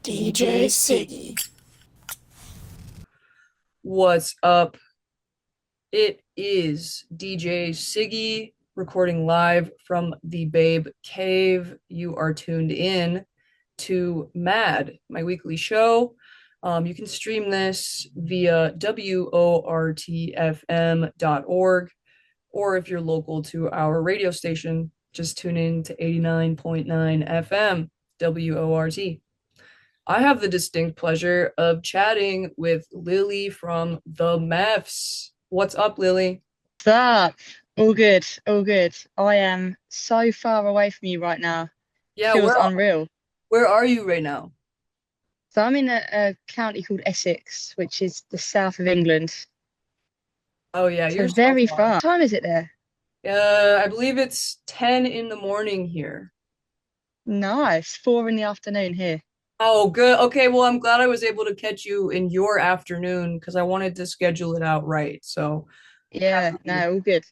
DJ Ciggy. What's up? It is DJ Ciggy recording live from the Babe Cave. You are tuned in to Mad, my weekly show. You can stream this via wortfm.org, or if you're local to our radio station, just tune in to 89.9 FM WORT. I have the distinct pleasure of chatting with Lily from The Meffs. What's up, Lily? What's up? All good, all good. I am so far away from you right now. Yeah, Feels unreal. where are you right now? So I'm in a county called Essex, which is the south of England. Oh yeah, So you're so very far. far. What time is it there? I believe it's 10 in the morning here. Nice. 4 in the afternoon here. Oh, good. Okay, well, I'm glad I was able to catch you in your afternoon because I wanted to schedule it out right. So Yeah, happy. no, all good.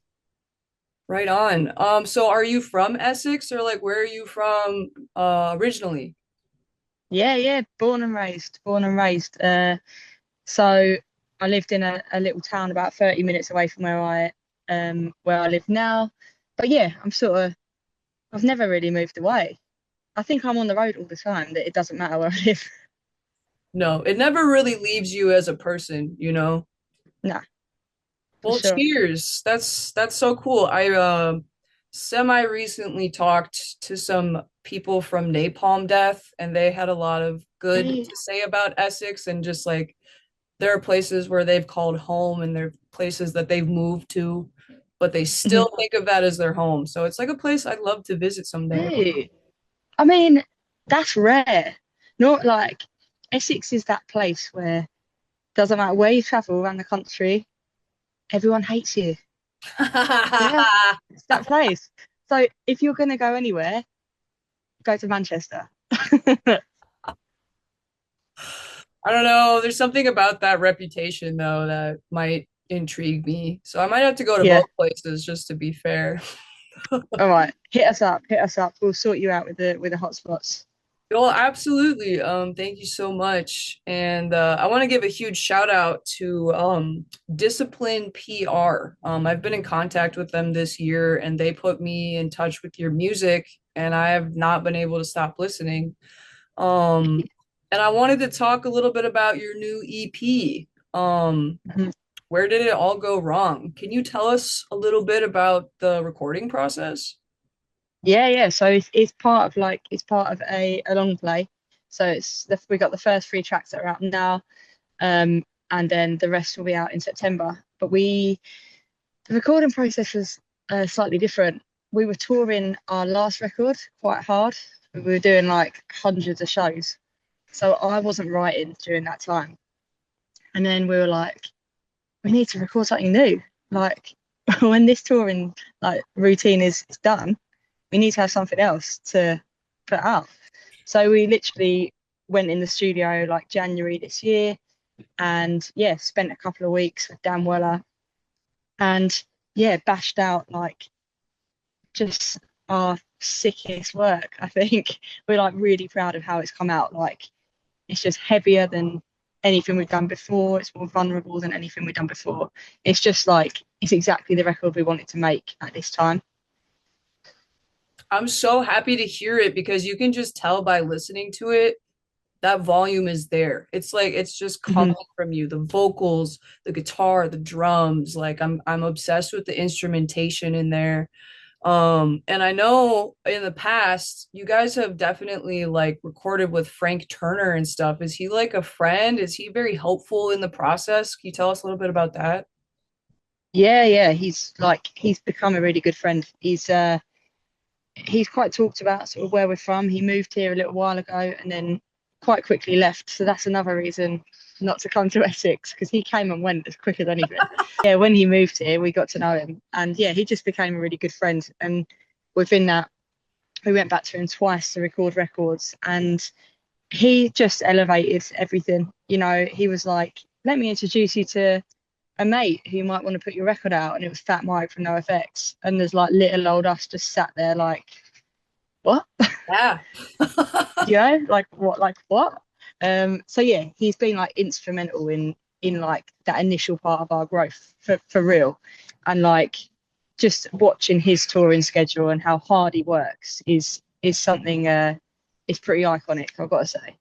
Right on. So are you from Essex or like where are you from originally? Yeah, yeah. Born and raised. Born and raised. So I lived in a little town about 30 minutes away from where I live now. But yeah, I've never really moved away. I think I'm on the road all the time, that it doesn't matter where I live. No, it never really leaves you as a person, you know? Nah, for Well, sure. cheers. That's so cool. I semi recently talked to some people from Napalm Death and they had a lot of good Hey. to say about Essex and just like there are places where they've called home and there are places that they've moved to, but they Mhm. still think of that as their home. So it's like a place I'd love to visit someday. Hey. I mean, that's rare. Not like Essex is that place where doesn't matter where you travel around the country, everyone hates you. Yeah, it's that place. So if you're gonna go anywhere, go to Manchester. I don't know. There's something about that reputation though that might intrigue me. So I might have to go to Yeah. both places just to be fair. All right. Hit us up. Hit us up. We'll sort you out with the hotspots. Well, absolutely. Thank you so much. And I want to give a huge shout out to Discipline PR. I've been in contact with them this year and they put me in touch with your music and I have not been able to stop listening. Um, and I wanted to talk a little bit about your new EP. Mhm. Where did it all go wrong? Can you tell us a little bit about the recording process? Yeah, yeah. So it's part of it's part of a long play. So we got the first 3 tracks that are out now, and then the rest will be out in September. But the recording process was slightly different. We were touring our last record quite hard. We were doing like hundreds of shows, so I wasn't writing during that time. And then we were like, we need to record something new. Like when this touring routine is done, we need to have something else to put out. So we literally went in the studio like January this year and yeah, spent a couple of weeks with Dan Weller and yeah, bashed out like just our sickest work. I think we're like really proud of how it's come out. Like it's just heavier than anything we've done before. It's more vulnerable than anything we've done before. It's just like it's exactly the record we wanted to make at this time. I'm so happy to hear it because you can just tell by listening to it that volume is there. It's like it's just coming Mhm. from you. The vocals, the guitar, the drums. Like I'm obsessed with the instrumentation in there. And I know in the past you guys have definitely like recorded with Frank Turner and stuff. Is he like a friend? Is he very helpful in the process? Can you tell us a little bit about that? Yeah, yeah. He's become a really good friend. He's quite talked about sort of where we're from. He moved here a little while ago and then quite quickly left. So that's another reason not to come to Essex because he came and went as quick as anything. Yeah, when he moved here, we got to know him. And yeah, he just became a really good friend. And within that, we went back to him twice to record records. And he just elevated everything. You know, he was like, let me introduce you to a mate who might want to put your record out. And it was Fat Mike from NoFX. And there's like little old us just sat there like, what? Yeah. You know, like what, like what? So yeah, he's been like instrumental in like that initial part of our growth for real. And like just watching his touring schedule and how hard he works is something is pretty iconic, I've got to say.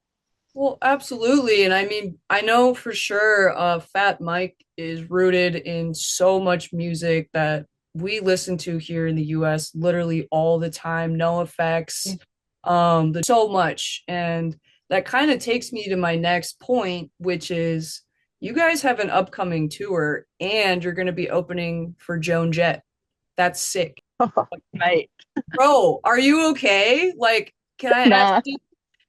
Well, absolutely. And I mean, I know for sure Fat Mike is rooted in so much music that we listen to here in the US literally all the time. No effects. There's so much. And that kind of takes me to my next point, which is you guys have an upcoming tour and you're going to be opening for Joan Jett. That's sick. Oh, mate. Bro, are you okay? Like, can I ask, Nah.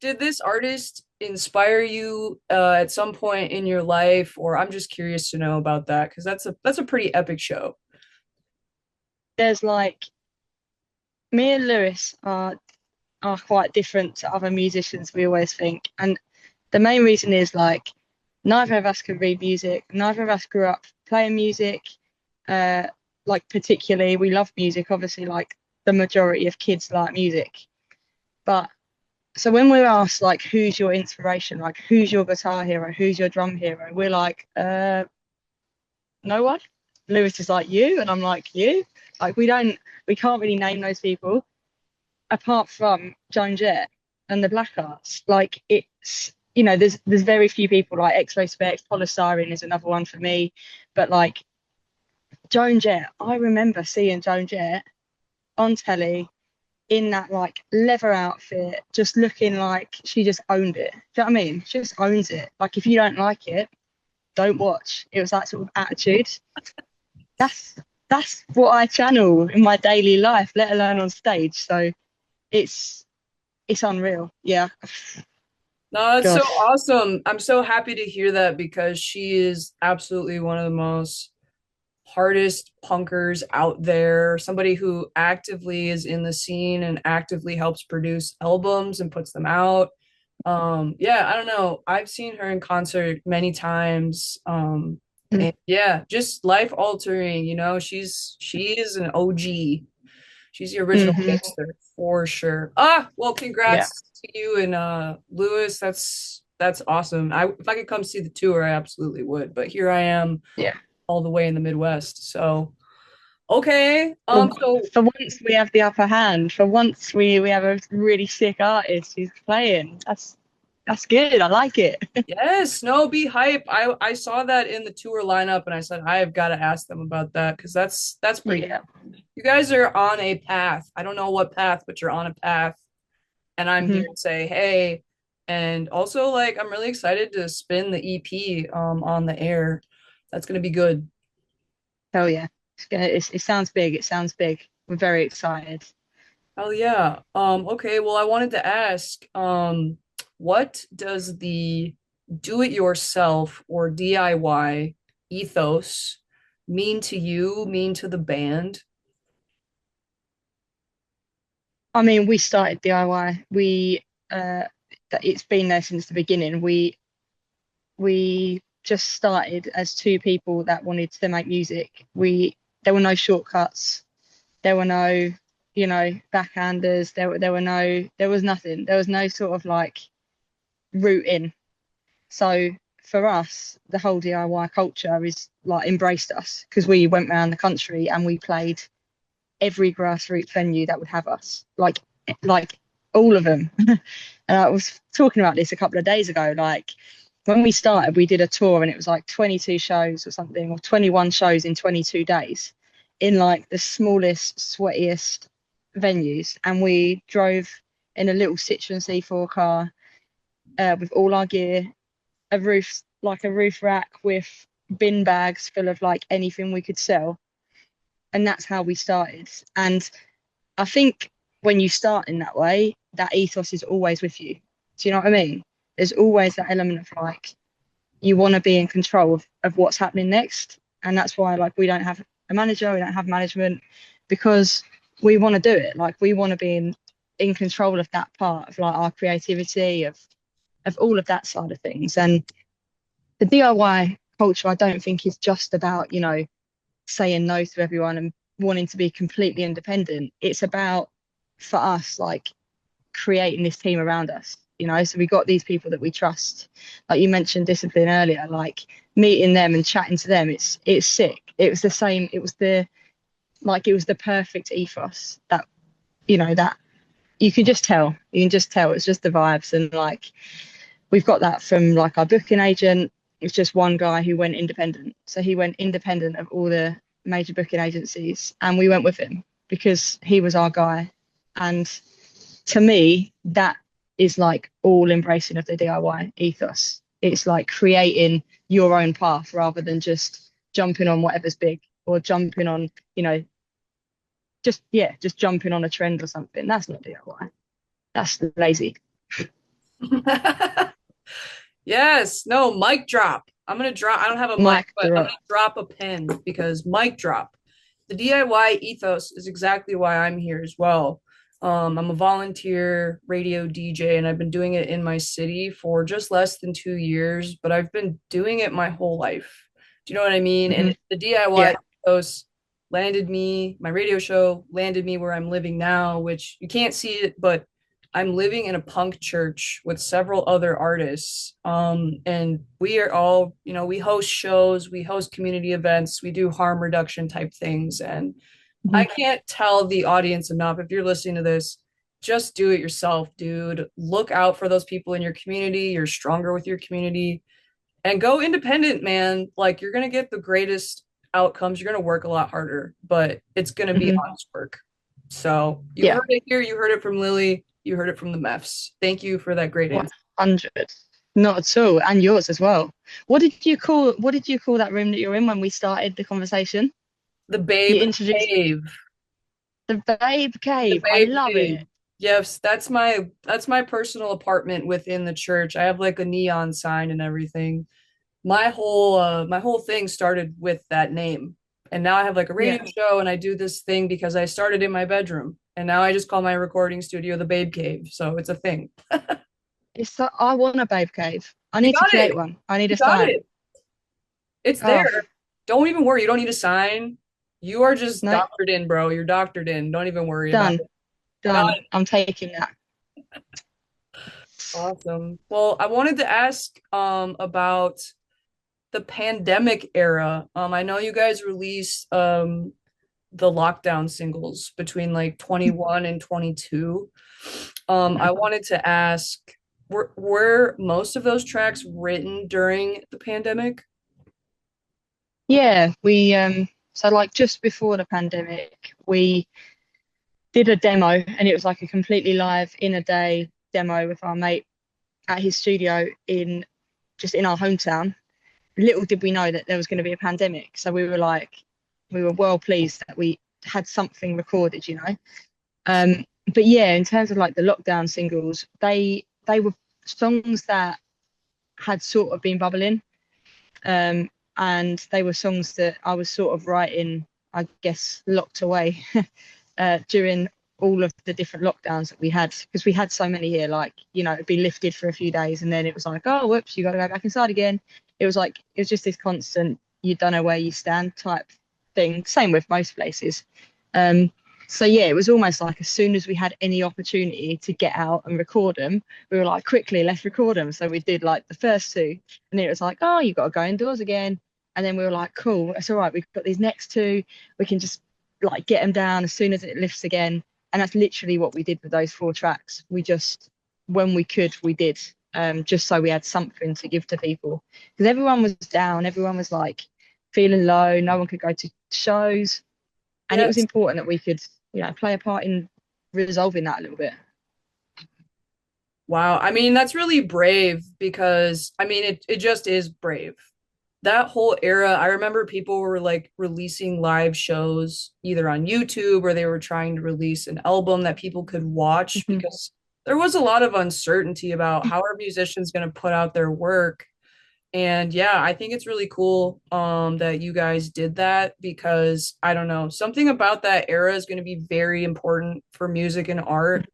did this artist inspire you at some point in your life, or I'm just curious to know about that because that's a pretty epic show. There's like me and Lewis are quite different to other musicians, we always think. And the main reason is like neither of us can read music, neither of us grew up playing music. Like particularly we love music, obviously, like the majority of kids like music. But so when we're asked like who's your inspiration, like who's your guitar hero, who's your drum hero, we're like, no one. Lewis is like you, and I'm like you. Like we can't really name those people apart from Joan Jett and the Black Arts. Like it's there's very few people like X-Ray Specs, Polystyrene is another one for me, but like Joan Jett, I remember seeing Joan Jett on telly in that like leather outfit, just looking like she just owned it. Do you know what I mean? She just owns it. Like if you don't like it, don't watch. It was that sort of attitude. That's that's what I channel in my daily life, let alone on stage. So it's it's unreal. Yeah. No, that's so Gosh. awesome. I'm so happy to hear that because she is absolutely one of the most hardest punkers out there, somebody who actively is in the scene and actively helps produce albums and puts them out. Yeah, I don't know. I've seen her in concert many times. Mm. And yeah, just life altering, she is an OG. She's the original Hmm. gangster for sure. Ah, well, Yeah. congrats to you and Lewis. That's awesome. If I could come see the tour, I absolutely would. But here I am Yeah. all the way in the Midwest. So okay. For, So for once we have the upper hand. For once we have a really sick artist who's playing. That's good. I like it. yes, no, be hype. I saw that in the tour lineup and I said I have got to ask them about that because that's pretty. Yeah. You guys are on a path. I don't know what path, but you're on a path. And I'm here Hmm. to say, hey. And also, like, I'm really excited to spin the EP on the air. That's gonna be good. Hell yeah. It sounds big. It sounds big. We're very excited. Oh yeah. Okay, well, I wanted to ask, what does the do-it-yourself or DIY ethos mean to you, mean to the band? I mean, we started DIY. It's been there since the beginning. We just started as two people that wanted to make music. There were no shortcuts. There were no, backhanders. There was nothing. There was no sort of like route in. So for us, the whole DIY culture is like embraced us because we went around the country and we played every grassroots venue that would have us, like all of them. And I was talking about this a couple of days ago. Like when we started, we did a tour and it was like 22 shows or something, or 21 shows in 22 days in like the smallest, sweatiest venues. And we drove in a little Citroen C4 car with all our gear, a roof rack with bin bags full of like anything we could sell. And that's how we started. And I think when you start in that way, that ethos is always with you. Do you know what I mean? There's always that element of like you want to be in control of what's happening next. And that's why like we don't have a manager, we don't have management, because we want to do it. Like we want to be in control of that part of like our creativity, of all of that side of things. And the DIY culture, I don't think is just about, saying no to everyone and wanting to be completely independent. It's about, for us, like creating this team around us. you know. So we got these people that we trust. Like you mentioned discipline earlier, like meeting them and chatting to them, it's sick. It was the same, it was the perfect ethos that, you know, that you can just tell. You can just tell it's just the vibes. And like we've got that from like our booking agent. It's just one guy who went independent. So he went independent of all the major booking agencies, and we went with him because he was our guy. And to me, that is like all embracing of the DIY ethos. It's like creating your own path rather than just jumping on whatever's big or jumping on, you know, just jumping on a trend or something. That's not DIY. That's lazy. Yes, no, mic drop. I'm gonna drop. I don't have a mic, Mic but I'm drop. gonna drop a pin because mic drop. The DIY ethos is exactly why I'm here as well. I'm a volunteer radio DJ, and I've been doing it in my city for just less than 2 years, but I've been doing it my whole life. Do you know what I mean? Mm-hmm. And the DIY Yeah. ethos landed me, my radio show landed me where I'm living now, which you can't see it, but I'm living in a punk church with several other artists. And we are all, you know, we host shows, we host community events, we do harm reduction type things. And I Mm-hmm. can't tell the audience enough. If you're listening to this, just do it yourself, dude. Look out for those people in your community. You're stronger with your community, and go independent, man. Like you're going to get the greatest outcomes. You're going to work a lot harder, but it's going to be Mm-hmm. honest work. So you Yeah. heard it here. You heard it from Lily. You heard it from the Meffs. Thank you for that great answer. 100. Not at all. And yours as well. What did you call that room that you're in when we started the conversation? The You Babe introduced Cave. the Babe The Cave. I Babe love Cave. it. Yes, that's my personal apartment within the church. I have like a neon sign and everything. My whole thing started with that name. And now I have like a Yeah. radio show, and I do this thing because I started in my bedroom. And now I just call my recording studio the Babe Cave. So it's a thing. I want a Babe Cave. I You need to got create it. one. I need You a got sign. it. It's Oh, there. Don't even worry. You don't need a sign. You are just no, doctored in, bro. You're doctored in. Don't even worry about done. it. Done. Done. I'm taking that. Awesome. Well, I wanted to ask about the pandemic era. I know you guys released the lockdown singles between like 21 and 22. I wanted to ask, were most of those tracks written during the pandemic? Yeah, we so like just before the pandemic, we did a demo, and it was like a completely live in a day demo with our mate at his studio in just in our hometown. Little did we know that there was going to be a pandemic. So we were well pleased that we had something recorded, you know. But yeah, in terms of like the lockdown singles, they were songs that had sort of been bubbling. And they were songs that I was sort of writing, I guess, locked away during all of the different lockdowns that we had, because we had so many here. Like, you know, it'd be lifted for a few days, and then it was like, oh, whoops, you got to go back inside again. It was like, it was just this constant, you don't know where you stand type thing. Same with most places. So yeah, it was almost like as soon as we had any opportunity to get out and record them, we were like, quickly, let's record them. So we did like the first two, and then it was like, oh, you got to go indoors again. And then we were like, cool, it's all right. We've got these next two. We can just like get them down as soon as it lifts again. And that's literally what we did with those 4 tracks. We just, when we could, we did, just so we had something to give to people. Because everyone was down. Everyone was like feeling low. No one could go to shows. And it was Yes. important that we could, you know, play a part in resolving that a little bit. Wow. I mean, that's really brave because I mean it just is brave. That whole era, I remember people were like releasing live shows either on YouTube, or they were trying to release an album that people could watch, Mhm. because there was a lot of uncertainty about how are musicians going to put out their work. And yeah, I think it's really cool that you guys did that, because I don't know, something about that era is going to be very important for music and art.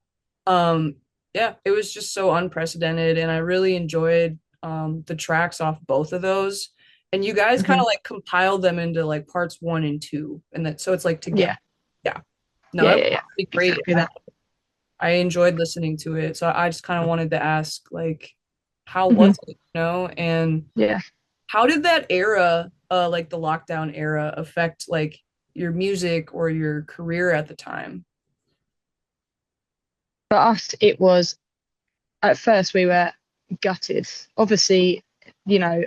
Um, yeah, it was just so unprecedented, and I really enjoyed the tracks off both of those. And you guys kind Mhm. of like compiled them into like parts one and two, and that so it's like together. Yeah, Yeah, no, yeah, it yeah, was yeah. really great. Exactly that. I enjoyed listening to it. So I just kind of wanted to ask, like, how Hmm. was it, and Yeah. how did that era, like the lockdown era, affect like your music or your career at the time? For us, it was at first we were gutted. Obviously,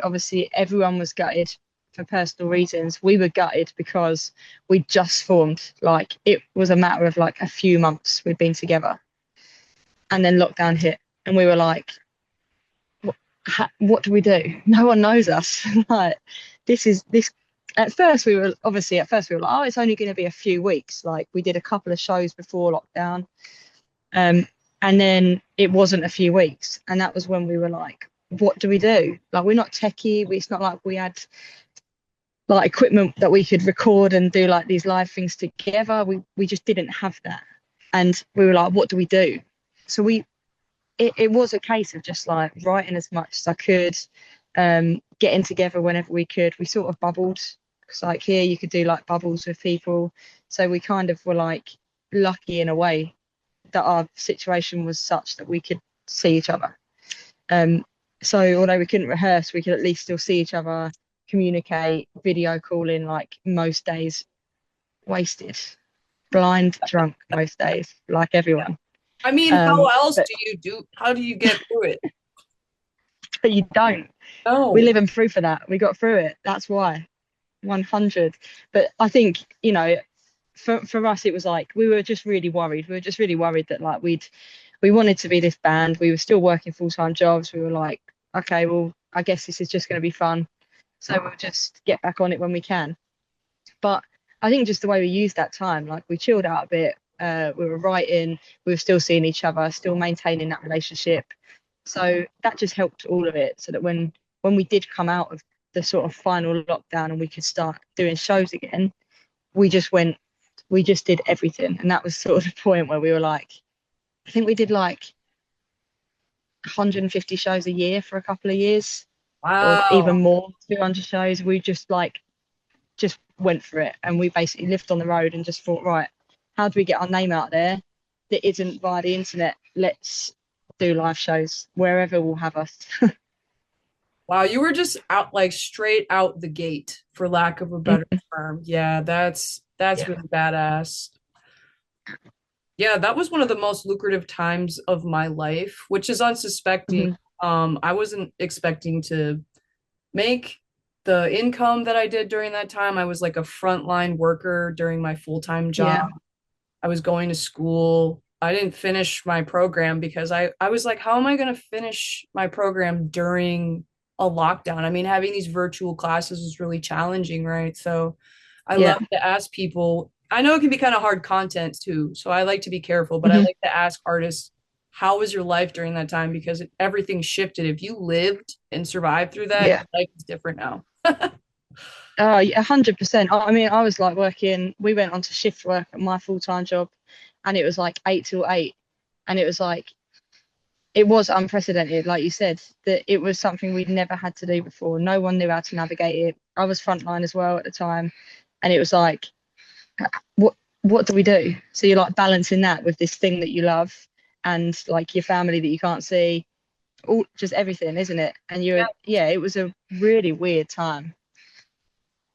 obviously everyone was gutted for personal reasons. We were gutted because we just formed. Like it was a matter of like a few months we'd been together, and then lockdown hit, and we were like, what do we do? No one knows us. Like this is this. At first we were like, oh, it's only going to be a few weeks. Like we did a couple of shows before lockdown, um, and then it wasn't a few weeks, and that was when we were like, what do we do? Like we're not techie. It's not like we had like equipment that we could record and do like these live things together. We just didn't have that, and we were like, what do we do? So it was a case of just like writing as much as I could, getting together whenever we could. We sort of bubbled because like here you could do like bubbles with people. So we kind of were like lucky in a way that our situation was such that we could see each other. Um, so although we couldn't rehearse, we could at least still see each other, communicate, video calling like most days, wasted, blind, drunk most days, like everyone. I mean, how else But do you do? How do you get through it? but you don't. We No. live in proof of that. We got through it. That's why. 100. But I think, for us, it was like we were just really worried. We were just really worried that like we wanted to be this band. We were still working full-time jobs. We were like, okay, well, I guess this is just going to be fun. So we'll just get back on it when we can. But I think just the way we used that time, like we chilled out a bit. We were writing, we were still seeing each other, still maintaining that relationship. So that just helped all of it. So that when we did come out of the sort of final lockdown and we could start doing shows again, we just went, we just did everything. And that was sort of the point where we were like, I think we did like 150 shows a year for a couple of years, or Wow. even more, 200 shows. We just went for it, and we basically lived on the road and just thought, right, how do we get our name out there that isn't via the internet? Let's do live shows wherever will have us. Wow, you were just out like straight out the gate, for lack of a better term. Yeah, that's Yeah. really badass. Yeah, that was one of the most lucrative times of my life, which is unsuspecting. Hmm. I wasn't expecting to make the income that I did during that time. I was like a frontline worker during my full-time job. Yeah. I was going to school. I didn't finish my program because I was like, how am I going to finish my program during a lockdown? I mean, having these virtual classes was really challenging, right? So I Yeah. love to ask people. I know it can be kind of hard content too, so I like to be careful, but I Hmm. like to ask artists, how was your life during that time? Because everything shifted. If you lived and survived through that, your Yeah. life is different now. Oh, yeah, 100%. I mean, I was like working, we went on to shift work at my full-time job, and it was like 8 till 8. And it was like, it was unprecedented, like you said, that it was something we'd never had to do before. No one knew how to navigate it. I was frontline as well at the time. And it was like, what what do we do? So you're like balancing that with this thing that you love and like your family that you can't see, all just everything, isn't it? And Yeah, yeah, it was a really weird time.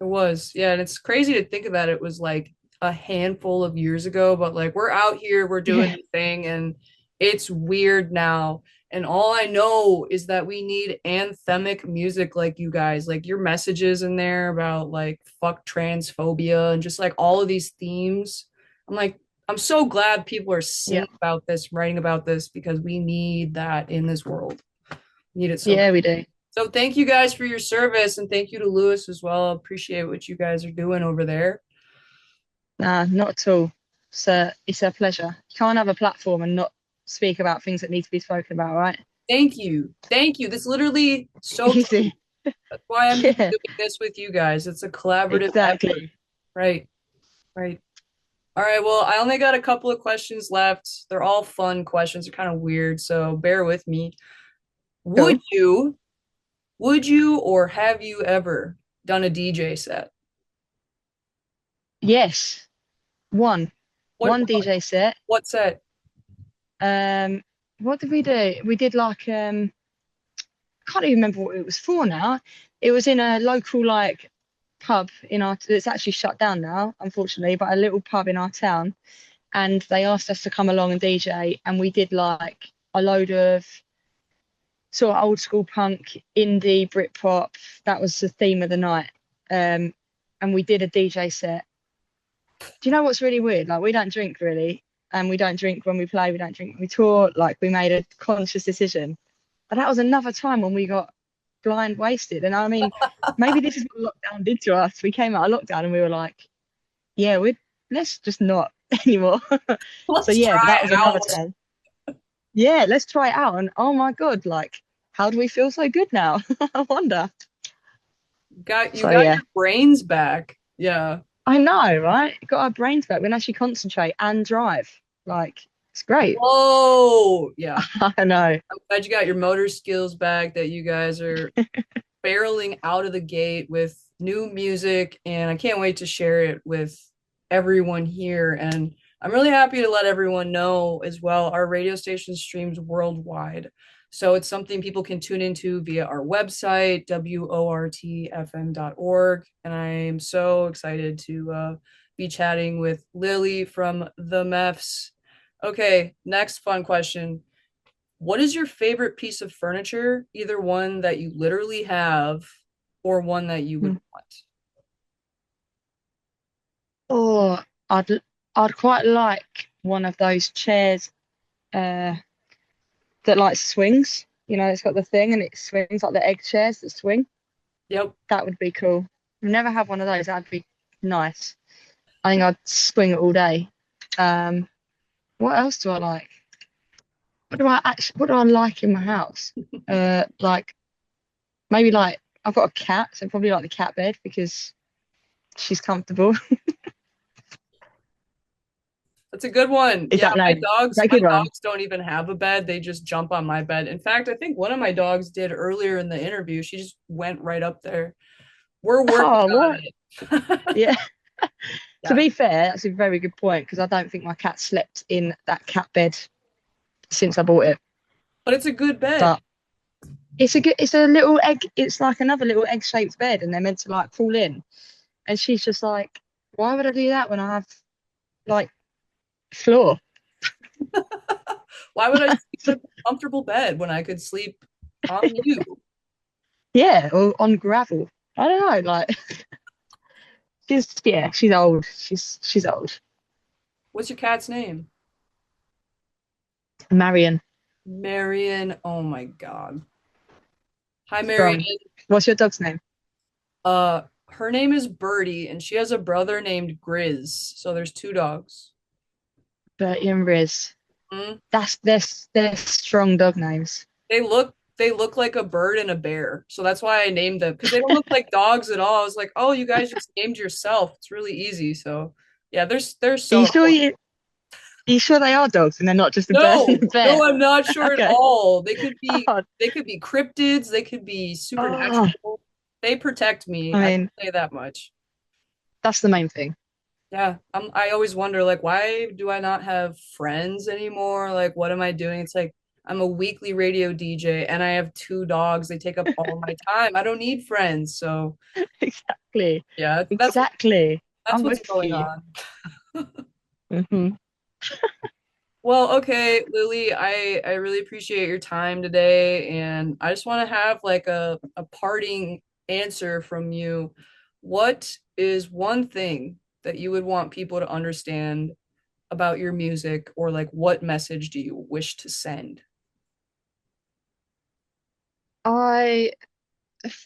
it was. Yeah, and it's crazy to think of that. It was like a handful of years ago, but like we're out here, we're doing Yeah. the thing, and it's weird now. And all I know is that we need anthemic music like you guys, like your messages in there about like fuck transphobia and just like all of these themes. I'm like, I'm so glad people are Yeah. singing about this, writing about this, because we need that in this world. We need it so. Yeah, we do. So thank you guys for your service, and thank you to Lewis as well. I appreciate what you guys are doing over there. Nah, not at all. So it's a pleasure. You can't have a platform and not speak about things that need to be spoken about, right? Thank you. Thank you. This literally so true. Easy. That's why I'm here Yeah, doing this with you guys. It's a collaborative effort. exactly. Right. Right. All right. Well, I only got a couple of questions left. They're all fun questions. They're kind of weird, so bear with me. Would Cool. you, would you or have you ever done a DJ set? Yes. One. What One DJ set. what set? What did we do? We did like can't even remember what it was for now. It was in a local like pub in our it's actually shut down now, unfortunately, but a little pub in our town. And they asked us to come along and DJ, and we did like a load of sort of old school punk, indie, Britpop. That was the theme of the night. And we did a DJ set. Do you know what's really weird? Like we don't drink really, and we don't drink when we play. We don't drink when we tour. Like we made a conscious decision. But that was another time when we got blind wasted. And I mean, maybe this is what lockdown did to us. We came out of lockdown and we were like, yeah, let's just not anymore. So Let's yeah, but try that was another out. time. Yeah, let's try it out. And oh my God, like, how do we feel so good now? I wonder. You got Yeah, your brains back. Yeah. I know, right? Got our brains back. We can actually concentrate and drive. Like, it's great. Oh, yeah. I know. I'm glad you got your motor skills back, that you guys are barreling out of the gate with new music, and I can't wait to share it with everyone here. And I'm really happy to let everyone know as well, our radio station streams worldwide. So it's something people can tune into via our website, wortfm.org. And I'm so excited to be chatting with Lily from The Meffs. Okay, next fun question. What is your favorite piece of furniture? Either one that you literally have or one that you would want. Oh, I'd quite like one of those chairs uh that like swings. You know, it's got the thing and it swings like the egg chairs that swing. Yep. That would be cool. I've never had one of those. That'd be nice. I think I'd swing it all day. What else do I like? What do I like in my house? Like maybe like I've got a cat, so probably like the cat bed because she's comfortable. That's a good one. Is Yeah, that no? my Is dogs, that a my good one? dogs don't even have a bed. They just jump on my bed. In fact, I think one of my dogs did earlier in the interview. She just went right up there. We're working Oh, on what? it. Yeah. To Yeah. be fair, that's a very good point because I don't think my cat slept in that cat bed since I bought it. But it's a good bed. But it's a little egg. It's like another little egg-shaped bed, and they're meant to like crawl in. And she's just like, why would I do that when I have like floor? Why would I sleep in a comfortable bed when I could sleep on you? Yeah, or on gravel. I don't know. Like she's old. She's old. What's your cat's name? Marion. Marion. Oh my God. Hi, Marion. Strong. What's your dog's name? Her name is Birdie, and she has a brother named Grizz. So there's two dogs. Bertie and Riz. Mhm. That's they're strong dog names. They look like a bird and a bear. So that's why I named them, because they don't look like dogs at all. I was like, oh, you guys just named yourself. It's really easy. So yeah, they're Are so you sure adorable. are you sure they are dogs and they're not just a bird and No, a bear? no, I'm not sure at Okay. all. They could be Oh, they could be cryptids, they could be oh, supernatural. They protect me. I I can mean, say that much. that's the main thing. Yeah, I always wonder, like, why do I not have friends anymore? Like, what am I doing? It's like I'm a weekly radio DJ and I have two dogs. They take up all my time. I don't need friends. So Exactly. yeah, Exactly. that's I'm what's with going you. on. Well, okay, Lily, I really appreciate your time today, and I just want to have like a parting answer from you. What is one thing that you would want people to understand about your music, or like what message do you wish to send? I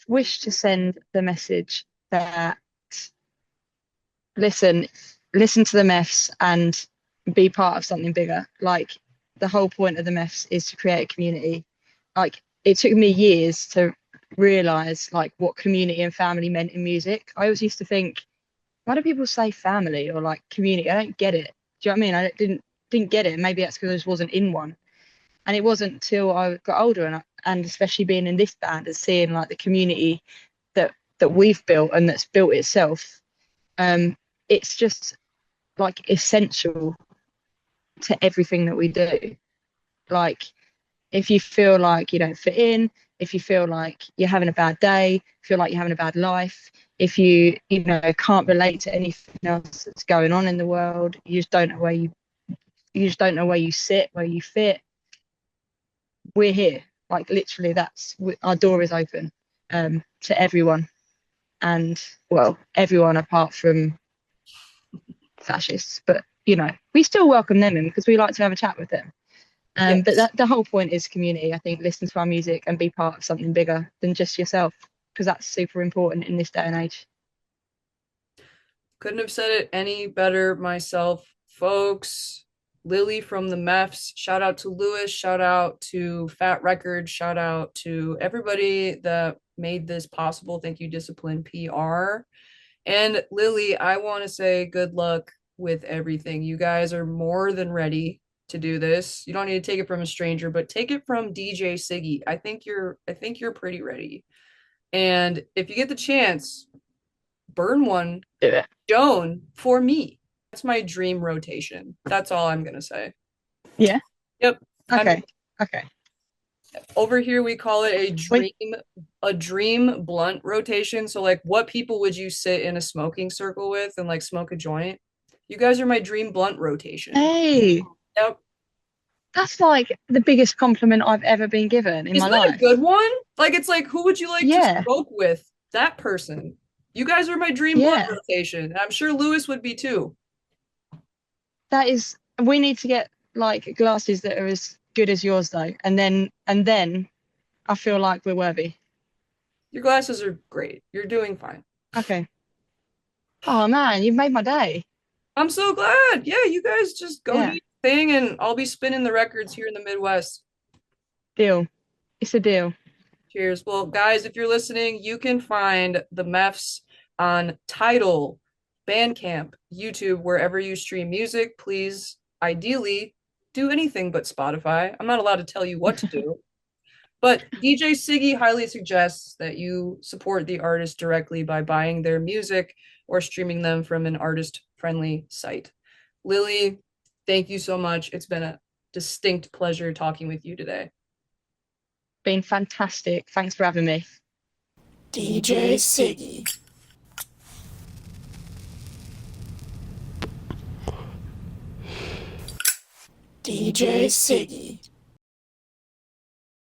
wish to send the message that listen, listen to the Meffs and be part of something bigger. Like the whole point of the Meffs is to create a community. Like it took me years to realize like what community and family meant in music. I always used to think, why do people say family or like community? I don't get it. Do you know what I mean? I didn't get it. Maybe that's because I just wasn't in one. And it wasn't until I got older and especially being in this band and seeing like the community that we've built and that's built itself. It's just like essential to everything that we do. Like, if you feel like you don't fit in, if you feel like you're having a bad day, feel like you're having a bad life, if you know, can't relate to anything else that's going on in the world, you just don't know where you just don't know where you sit, where you fit, we're here. Like, literally, our door is open to everyone, and well, everyone apart from fascists, but you know, we still welcome them in because we like to have a chat with them. But Yes. the whole point is community. I think listen to our music and be part of something bigger than just yourself, because that's super important in this day and age. Couldn't have said it any better myself, folks. Lily from the Meffs. Shout out to Lewis. Shout out to Fat Records. Shout out to everybody that made this possible. Thank you, Discipline PR. And Lily, I want to say good luck with everything. You guys are more than ready to do this. You don't need to take it from a stranger, but take it from DJ Ciggy. I think you're pretty ready. And if you get the chance, burn one Do it. Joan for me. That's my dream rotation. That's all I'm gonna say. Yeah. Yep. I mean, Okay. Okay. over here we call it Wait. a dream blunt rotation. So like what people would you sit in a smoking circle with and like smoke a joint? You guys are my dream blunt rotation. Hey, Yep. that's like the biggest compliment I've ever been given in my Isn't that a life. good one? Like it's like who would you like to Yeah. smoke with? That person. You guys are my dream blunt Yeah. rotation. And I'm sure Lewis would be too. That is. We need to get like glasses that are as good as yours though, and then I feel like we're worthy. Your glasses are great. You're doing fine. Okay. Oh man, you've made my day. I'm so glad. Yeah, you guys just go do Yeah. your thing and I'll be spinning the records here in the Midwest. Deal. It's a deal. Cheers. Well, guys, if you're listening, you can find the Meffs on Tidal, Bandcamp, YouTube, wherever you stream music. Please, ideally, do anything but Spotify. I'm not allowed to tell you what to do. But DJ Ciggy highly suggests that you support the artist directly by buying their music or streaming them from an artist-friendly site. Lily, thank you so much. It's been a distinct pleasure talking with you today. Been fantastic. Thanks for having me. DJ Ciggy. DJ Ciggy.